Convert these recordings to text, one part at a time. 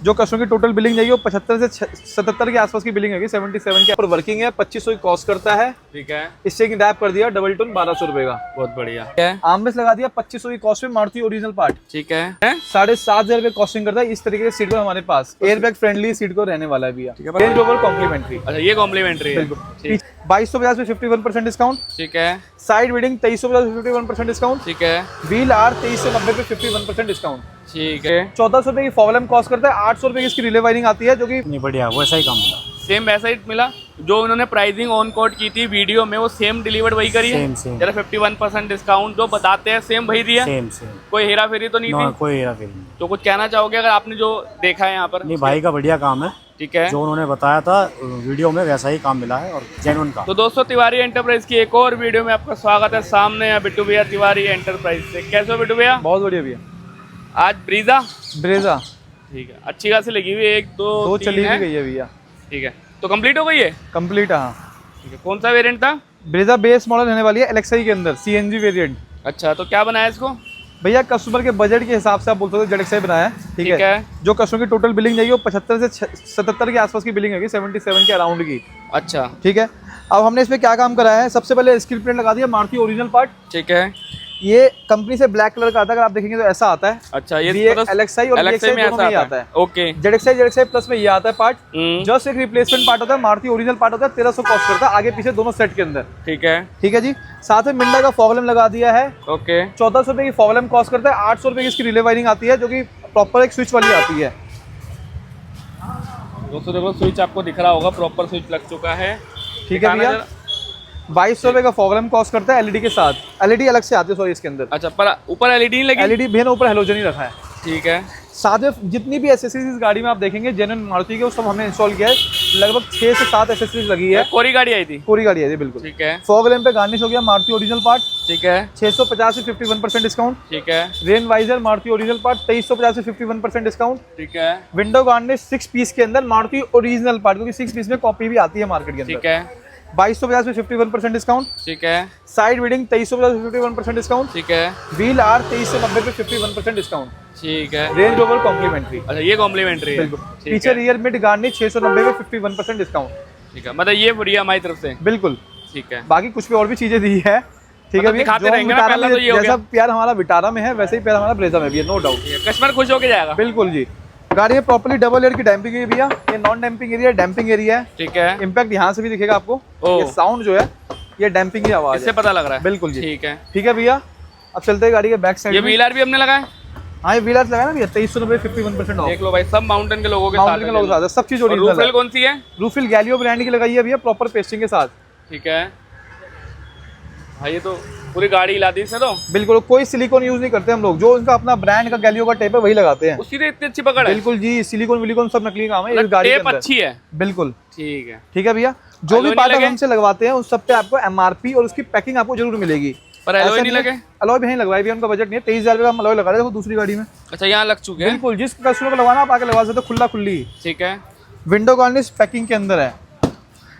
जो कस्टमर की total billing जाएगी वो 75 से 77 के आसपास की बिलिंग होगी, 77 के ऊपर वर्किंग है। 2500 की कॉस्ट करता है। ठीक है, इससे रैप कर दिया डबल टोन 1200 रुपए का। बहुत बढ़िया है। आर्मरेस्ट लगा दिया 2500 की कॉस्ट में, मारुति ओरिजिनल पार्ट। ठीक है, 7,500 रुपए कॉस्टिंग करता है। इस तरीके से सीट को हमारे पास एयरबैग फ्रेंडली सीट को रहने वाला है भैया। Range rover complimentary. अच्छा ये कॉम्प्लीमेंट्री है। बिल्कुल 2250 में 51% डिस्काउंट। ठीक है, साइड वेडिंग 2350 में 51% डिस्काउंट। ठीक है, व्हील आर 2390 पे 51% डिस्काउंट। ठीक है। 1400 रुपए की फॉर्म कॉस्ट करता है। 800 रुपए की इसकी रिले वायरिंग आती है, जो कि नहीं बढ़िया, वैसा ही काम मिला। सेम वैसा ही मिला जो उन्होंने प्राइसिंग ऑन कोड की थी वीडियो में, वो सेम डिलीवर्ड वही करी है। सेम जरा 51% डिस्काउंट जो बताते हैं सेम वही दिया। सेम कोई हेरा फेरी तो नहीं ना, थी? कोई हेरा फेरी नहीं। तो कुछ कहना चाहोगे अगर आपने जो देखा है यहाँ पर? नहीं, भाई का बढ़िया काम है। ठीक है, जो उन्होंने बताया था वीडियो में वैसा ही काम मिला है और जेन्युइन काम। तो दोस्तों तिवारी एंटरप्राइज की एक और वीडियो में आपका स्वागत है। सामने है बिट्टू भैया तिवारी एंटरप्राइज से। कैसे हो बिट्टू भैया? बहुत बढ़िया भैया। आज ब्रीजा ब्रेजा ठीक है, अच्छी खासी लगी हुई है, 1 2 दो 3 चली भी है। गई है भैया। ठीक है, तो कंप्लीट हो गई है? कंप्लीट। हाँ ठीक है, कौन सा वेरिएंट था? ब्रेजा बेस मॉडल रहने वाली है एलेक्साई के अंदर, सीएनजी वेरिएंट। अच्छा, तो क्या बनाया इसको? भैया कस्टमर के बजट के हिसाब से आप बोल सकते हो जेडएक्साई बनाया है। ठीक है। जो कस्टमर की टोटल बिलिंग जाएगी वो 75 से 77 के आसपास की बिलिंग होगी, 77 के अराउंड की। अच्छा, ठीक है। अब हमने इसमें क्या काम कराया है, सबसे पहले स्क्रीन प्रिंट लगा दिया मारुति ओरिजिनल पार्ट। ठीक है। ये कंपनी से ब्लैक कलर का आता है, अगर आप देखेंगे तो ऐसा आता है। अच्छा, ये एलेक्साई और एलेक्साई में दोनों में ऐसा आता है। ओके। जेडएक्साई प्लस में ये आता है पार्ट। जस्ट एक रिप्लेसमेंट पार्ट होता है, मारुति ओरिजिनल पार्ट होता है। 1300 कॉस्ट करता है आगे पीछे दोनों सेट के अंदर। ठीक है, ठीक है जी। साथ में मिंडा का फॉग लैम्प लगा दिया है। ओके। 1400 रुपए की फॉग लैम्प कॉस्ट करता है। 800 रुपए की इसकी रिले वायरिंग आती है, जो कि प्रॉपर एक स्विच वाली आती है। दोस्तों देखो स्विच आपको दिख रहा होगा, प्रॉपर स्विच लग चुका है। ठीक है भैया। 2200 रुपए का फॉग लैम्प कॉस्ट करता है एलईडी के साथ। एलईडी अलग से आती है सॉरी इसके अंदर। अच्छा, पर ऊपर एलईडी नहीं लगी? एलईडी भैया ऊपर हेलोजन ही रखा है। ठीक है। साथ में जितनी भी एसेसरीज इस गाड़ी में आप देखेंगे जेन्युइन मारुति के, वो सब हमने इंस्टॉल किया है। लगभग 6 से 7 एसेसरीज लगी है। कोरी गाड़ी आई थी? पूरी गाड़ी है जी, बिल्कुल। ठीक है। फॉग लैम्प पे गार्निश हो गया मारुति ओरिजिनल पार्ट। ठीक है। 650 से 51% डिस्काउंट। ठीक है। Rain visor Maruti original part 2350 से 51% डिस्काउंट। ठीक है। विंडो गार्निश 6 पीस के अंदर मारुति ओरिजिनल पार्ट, क्योंकि 6 पीस में कॉपी भी आती है मार्केट के अंदर। ठीक है। 2250 में 51% डिस्काउंट। ठीक है। साइड वेडिंग 2350 से 51% डिस्काउंट। ठीक है। व्हील आर 2390 पे 51% डिस्काउंट। ठीक है। Range rover complimentary. अच्छा, ये कॉम्प्लीमेंट्री है। बिल्कुल। ठीक पीछे है। रियर मिड गार्निश 690 पे 51% डिस्काउंट। ठीक है, मतलब ये बढ़िया हमारी तरफ से। बिल्कुल। ठीक है। बाकी कुछ भी और भी चीजें दी है। ठीक है मतलब भैया। दिखाते जो रहेंगे ना, विटारा पहला में तो ये हो जैसा गया। प्यार हमारा विटारा में है, वैसे ही प्यार हमारा ब्रेजा में भी है, नो डाउट। कस्टमर खुश होके जाएगा। बिल्कुल जी। गाड़ी में प्रॉपर्ली डबल एयर की डैम्पिंग है भैया। ये नॉन डैम्पिंग एरिया है, डैम्पिंग एरिया है। ठीक है। इम्पैक्ट यहाँ से भी दिखेगा आपको। ओ। ये साउंड जो है ये डैम्पिंग की आवाज इससे है। पता लग रहा है। बिल्कुल जी। ठीक है। ठीक है भैया। अब चलते हैं गाड़ी के बैक साइड ये में। व्हीलर भी हमने लगाए। हाँ ये व्हीलर लगाया ना भैया, 2390 51% ऑफ। देख लो भाई, सब माउंटेन के लोगों के साथ माउंटेन के लोग साथ है, सब चीज और ओरिजिनल रूफेल है। कौन सी है? रूफिल गैलियो ब्रांड की लगाई है भैया, प्रॉपर पेस्टिंग के साथ। ठीक है भाई, ये तो पूरी गाड़ी हिला दी इसने तो। बिल्कुल, कोई सिलिकॉन यूज नहीं करते हम लोग। जो इनका अपना ब्रांड का गैलियो का टेप है वही लगाते हैं। उसी से इतनी अच्छी पकड़ है। बिल्कुल जी, सिलिकॉन विलिकॉन सब नकली काम है इस मतलब गाड़ी के टेप अंदर। अच्छी है। बिल्कुल। ठीक है। ठीक है भैया। जो भी एलॉय पार्ट नहीं लगे? हमसे लगवाते हैं उस सब पे आपको एमआरपी और उसकी पैकिंग आपको जरूर मिलेगी। पर एलॉय नहीं लगे? अलॉय भी नहीं लगवाई भैया, उनका बजट नहीं है। 23,000 रुपये का हम अलॉय लगा रहे थे दूसरी गाड़ी में। अच्छा, यहाँ लग चुके हैं। बिल्कुल, जिस कस्टमर को लगवाना आप आके लगवा सकते हो, खुला खुली। ठीक है। विंडो गार्निश पैकिंग के अंदर है।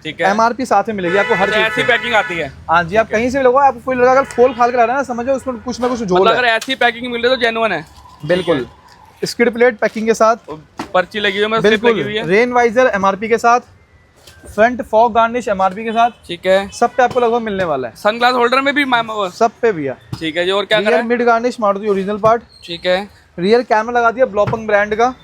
ठीक है। एमआरपी साथ में मिलेगी आपको हर चीज ऐसी की। पैकिंग आती है? हाँ जी, आप कहीं से भी लगवाओ, आपको कोई लगा अगर खोल खाल कर आ रहा है ना, समझो उसमें कुछ ना कुछ झोल मतलब है। अगर ऐसी पैकिंग मिल रही है तो जेन्युइन है। बिल्कुल। स्किड प्लेट पैकिंग के साथ। पर्ची लगी हुई है, स्लिप लगी हुई बिल्कुल। है। रेन वाइजर एमआरपी के साथ। फ्रंट फॉग गार्निश एमआरपी के साथ। ठीक है। सब पे आपको लगभग मिलने वाला है। सनग्लास होल्डर में भी सब पे भैया। ठीक है जी। और क्या रियर करें? Mid garnish Maruti original part. ठीक है। रियर कैमरा लगा दिया ब्लॉपंग ब्रांड का।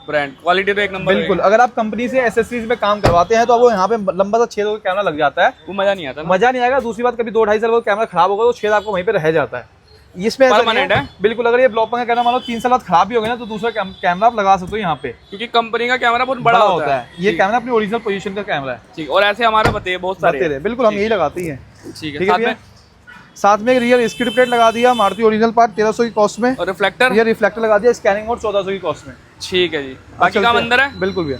ब्रांड क्वालिटी तो एक नंबर। बिल्कुल। अगर आप कंपनी से एसेसरीज में काम करवाते हैं तो आपको यहाँ पे लंबा सा छेद का कैमरा लग जाता है, वो मजा नहीं आता ना। मजा नहीं आएगा। दूसरी बात, कभी 2-2.5 साल बाद कैमरा खराब होगा तो छेद आपको वहीं पे रह जाता है। इसमें ऐसा नहीं Permanent है? बिल्कुल। अगर ये ब्लॉपंग का कैमरा मान लो 3 साल बाद खराब भी हो गया ना, तो दूसरा कैमरा आप लगा सकते हो यहाँ पे। क्योंकि कंपनी का कैमरा बहुत बड़ा होता है। ये कैमरा अपनी ओरिजिनल पोजीशन का कैमरा है। ठीक। और ऐसे हमारे बताइए बहुत सारे बताते रहे। बिल्कुल, हम यही लगाते ही हैं। ठीक है। ठीक है साथ भैया। में साथ में एक रियर स्किड प्लेट लगा दिया मारुति ओरिजिनल पार्ट 1300 की कॉस्ट में। और रिफ्लेक्टर। रियर रिफ्लेक्टर लगा दिया स्कैनिंग मोड 1400 की कॉस्ट में। ठीक है जी। बाकी काम अंदर है। बिल्कुल भैया।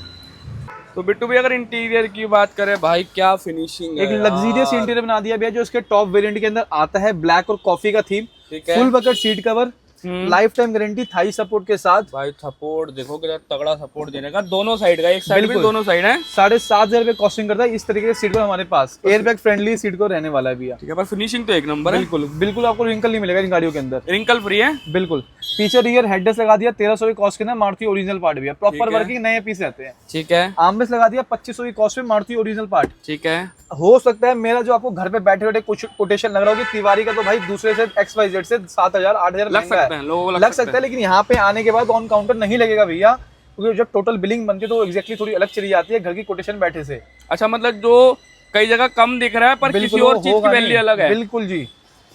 तो बिट्टू भैया अगर इंटीरियर की बात करें भाई, क्या फिनिशिंग है। एक लग्जरियस इंटीरियर बना दिया भैया, जो इसके टॉप वेरिएंट के अंदर आता है। ब्लैक और कॉफी का थीम। ठीक है। Full bucket seat cover. Life time guarantee, Thai support के साथ। भाई सपोर्ट देखो कितना तगड़ा सपोर्ट देने का, दोनों साइड का, एक साइड भी दोनों साइड है। 7,500 रुपए कॉस्टिंग करता है। इस तरीके से सीट को हमारे पास एयर बैग फ्रेंडली सीट को रहने वाला है भैया। ठीक है, पर फिनिशिंग तो एक नंबर है। बिल्कुल बिल्कुल, आपको रिंकल नहीं मिलेगा इन गाड़ियों के अंदर, रिंकल फ्री है। बिल्कुल। पीछे रियर हेडरेस्ट लगा दिया 1300 की कॉस्ट के अंदर, मारुति ओरिजिनल पार्ट भी है, प्रॉपर वर्किंग, नए पीस रहते हैं। ठीक है। आर्मरेस्ट लगा दिया 2500 की कॉस्ट पे, मारुति ओरिजिनल पार्ट। ठीक है। हो सकता है मेरा जो आपको घर पे बैठे बैठे कुछ कोटेशन लग रहा हो कि तिवारी का तो भाई दूसरे से XYZ से 7,000 8,000 लग सकते हैं, लोगों को लग सकता है, लेकिन यहाँ पे आने के बाद ऑन काउंटर नहीं लगेगा भैया, क्योंकि जब टोटल बिलिंग बनती है तो एग्जैक्टली थोड़ी अलग चली जाती है घर की कोटेशन बैठे से। अच्छा, मतलब जो कई जगह कम दिख रहा है पर किसी और चीज की वैल्यू अलग है। बिल्कुल जी।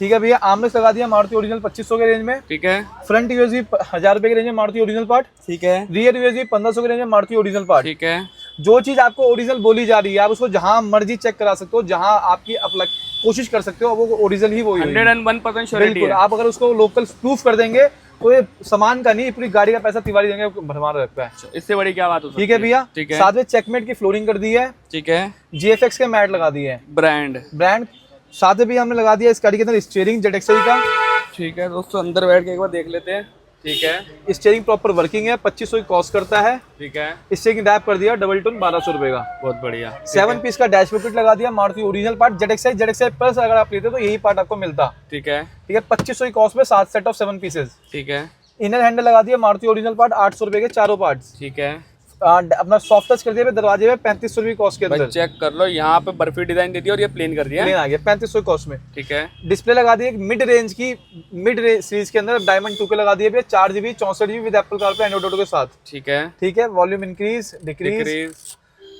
ठीक है भैया, आर्मरेस्ट लगा दिया मारुति ओरिजिनल 2500 के रेंज में। ठीक है। फ्रंट यूएसबी 1000 रुपए के रेंज में, मारुति ओरिजिनल पार्ट। ठीक है। रियर यूएसबी 1500 के रेंज में, मारुति ओरिजिनल पार्ट। ठीक है। जो चीज आपको ओरिजिनल बोली जा रही है आप उसको जहां मर्जी चेक करा सकते हो, जहां आपकी कोशिश कर सकते हो, वो ओरिजिनल ही वो 101% श्योरिटी है। आप अगर उसको लोकल प्रूफ कर देंगे तो ये सामान का नहीं, पूरी गाड़ी का पैसा तिवारी देंगे, भरमार रखता है। इससे बड़ी क्या बात हो सकती है? ठीक है भैया। ठीक है। साथ में चेकमेट की फ्लोरिंग कर दी है। ठीक है। GFX के मैट लगा दिए हैं, ब्रांड। साथ में भी हमने लगा दिया इस गाड़ी के अंदर स्टीयरिंग ZXI का। ठीक है दोस्तों, अंदर बैठ के एक बार देख लेते हैं। ठीक है। स्टीयरिंग प्रॉपर वर्किंग है, 2500 की कॉस्ट करता है। ठीक है। स्टीयरिंग रैप कर दिया डबल टोन 1200 रुपए का, बहुत बढ़िया। 7 पीस का डैशबोर्ड किट लगा दिया, Maruti original part. ZXI plus अगर आप लेते तो यही पार्ट आपको मिलता। ठीक है। ठीक है, 2500 की कॉस्ट में 7 सेट ऑफ 7 पीसेस। ठीक है। इनर हैंडल लगा दिया मारुति ओरिजिनल पार्ट 800 रुपए के चारों पार्ट्स। ठीक है। अपना सॉफ्ट टच कर दिया दरवाजे में 3500 रुपए कॉस्ट के अंदर। चेक कर लो, यहाँ पे बर्फी डिजाइन देती है और ये प्लेन कर दिया। प्लेन आ गया 3500 कॉस्ट में। ठीक है। डिस्प्ले लगा दी मिड रेंज सीरीज के अंदर, डायमंड 2 के लगा दिए भैया, 4GB 64GB with Apple CarPlay Android auto के साथ। ठीक है। ठीक है। वॉल्यूम इंक्रीज डिक्रीज,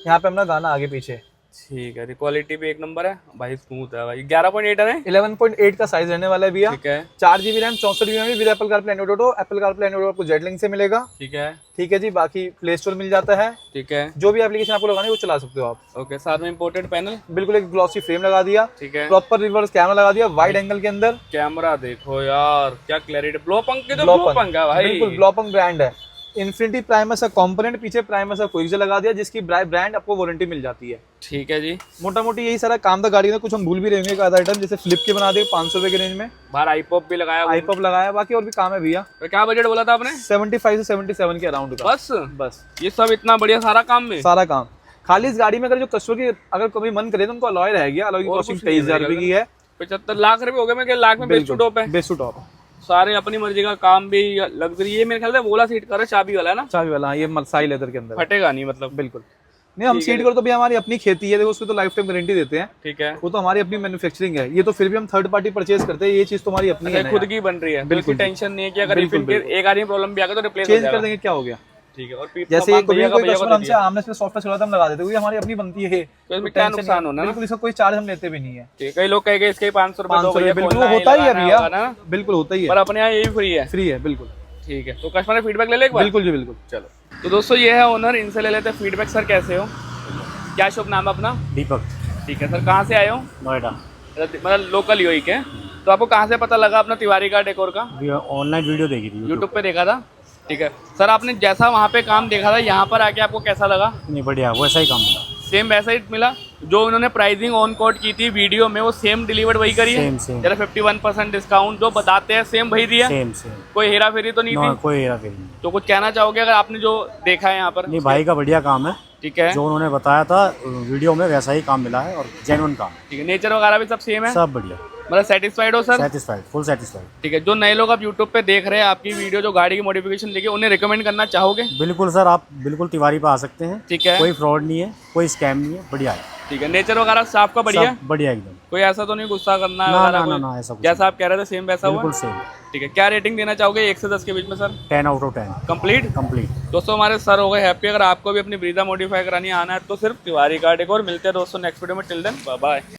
यहाँ पे अपना गाना आगे पीछे। ठीक है। क्वालिटी भी एक नंबर है भाई, स्मूथ है भाई। 11.8 है, 11.8 का साइज रहने वाला है भैया। ठीक है। 4GB RAM 64GB with Apple CarPlay Android auto. Apple CarPlay Android आपको जेट लिंक से मिलेगा। ठीक है। ठीक है जी। बाकी प्ले स्टोर मिल जाता है। ठीक है। जो भी एप्लीकेशन आपको लगानी है वो चला सकते हो आप। ओके। साथ में इंपोर्टेड पैनल, बिल्कुल एक ग्लॉसी फ्रेम लगा दिया। ठीक है। प्रॉपर रिवर्स कैमरा लगा दिया वाइड एंगल के अंदर। कैमरा देखो यार क्या क्लैरिटी, ब्लो पंख के तो ब्लो पंख है भाई, बिल्कुल ब्लो पंख ब्रांड है। इन्फिनिटी प्राइमर सा कंपोनेंट, पीछे प्राइमर सा क्विक लगा दिया जिसकी ब्रांड आपको वारंटी मिल जाती है। ठीक है जी। मोटा मोटी यही सारा काम था गाड़ी में। कुछ हम भूल भी रहेंगे, एक आधा आइटम जैसे फ्लिप के बना दे 500 रुपए के रेंज में। बाहर आईपॉप भी लगाया, आईपॉप लगाया, बाकी और भी काम है भैया। तो क्या बजट बोला था आपने? 75 से 77 के अराउंड का। बस ये सब इतना बढ़िया सारा काम में, सारा काम खाली इस गाड़ी में। अगर जो कस्टमर की अगर कभी मन करे तो उनको अलॉय रहेगी, अलॉय की कॉस्टिंग 23,000 रुपए की है। 75 लाख रुपए हो गए। मैं लाख में बेस्ट टॉप है, बेस्ट टॉप सारे अपनी मर्जी का काम भी, लग्जरी। ये मेरे ख्याल से बोला सीट कर चाबी वाला है ना, चाबी वाला। ये मलसाई लेदर के अंदर फटेगा नहीं मतलब। बिल्कुल नहीं, हम सीट करो तो भी हमारी अपनी खेती है, देखो उसको तो लाइफ टाइम गारंटी देते हैं। ठीक है। वो तो हमारी अपनी मैन्युफैक्चरिंग है, ये तो फिर भी हम थर्ड पार्टी परचेज करते हैं, ये चीज तो हमारी अपनी है, खुद की बन रही है। बिल्कुल टेंशन नहीं है कि अगर एक आदमी प्रॉब्लम भी आ गया तो रिप्लेस चेंज कर देंगे, क्या हो गया। ठीक है। और जैसे कोई कस्टमर हमसे आमने से सॉफ्टवेयर चलाता हम लगा देते हैं, हमारी अपनी बनती है, तो इसमें क्या नुकसान होना, बिल्कुल इसका कोई चार्ज हम लेते भी नहीं है। कई लोग कहेंगे इसके 500 रुपए बिल्कुल होता ही है भैया, बिल्कुल होता ही है, पर अपने यहाँ यही फ्री है। फ्री है बिल्कुल। ठीक है। तो कस्टमर फीडबैक ले ले एक बार। बिल्कुल जी बिल्कुल। चलो तो दोस्तों ये है ओनर, इनसे ले लेते हैं फीडबैक। सर कैसे हो? क्या शुभ नाम है अपना? दीपक। ठीक है सर, कहाँ से आए हो? नोएडा। मतलब लोकल ही हो ही के। तो आपको कहाँ से पता लगा अपना तिवारी का डेकोर का? ऑनलाइन वीडियो देखी थी, यूट्यूब पे देखा था। ठीक है सर, आपने जैसा वहाँ पे काम देखा था यहाँ पर आके आपको कैसा लगा? नहीं बढ़िया, वैसा ही काम मिला। सेम वैसा ही मिला? जो उन्होंने प्राइसिंग ऑन कोड की थी वीडियो में वो सेम डिलीवर्ड वही करी है? सेम। जरा 51% डिस्काउंट जो बताते हैं सेम वही दिया? सेम। कोई हेरा फेरी तो नहीं थी? कोई हेरा फेरी नहीं। तो कुछ कहना चाहोगे अगर आपने जो देखा है यहाँ पर? नहीं, भाई का बढ़िया काम है। ठीक है। जो उन्होंने बताया था वीडियो में वैसा ही काम मिला है और जेन्युइन काम। ठीक है। नेचर वगैरह भी सब सेम है? सब बढ़िया। मतलब सेटिस्फाइड हो सर? Satisfied, full satisfied. ठीक है। जो नए लोग आप यूट्यूब पे देख रहे हैं आपकी वीडियो, जो गाड़ी की मॉडिफिकेशन देखिए, उन्हें रिकमेंड करना चाहोगे? बिल्कुल सर, आप बिल्कुल तिवारी पे आ सकते हैं। ठीक है। कोई फ्रॉड नहीं है, कोई स्कैम नहीं है, बढ़िया है। ठीक है। नेचर वगैरह स्टाफ का बढ़िया? बढ़िया एकदम। कोई ऐसा तो नहीं गुस्सा करना है? ना, ऐसा कुछ जैसा आप कह रहे थे सेम वैसा हुआ? बिल्कुल सेम। ठीक है। क्या रेटिंग देना चाहोगे 1 से 10 के बीच में सर? 10 out of 10। कंप्लीट। दोस्तों हमारे सर हो गए हैप्पी। अगर आपको भी अपनी ब्रीजा मॉडिफाई करानी आना है तो सिर्फ तिवारी का डेकोर। मिलते हैं दोस्तों नेक्स्ट वीडियो में। Till then bye bye.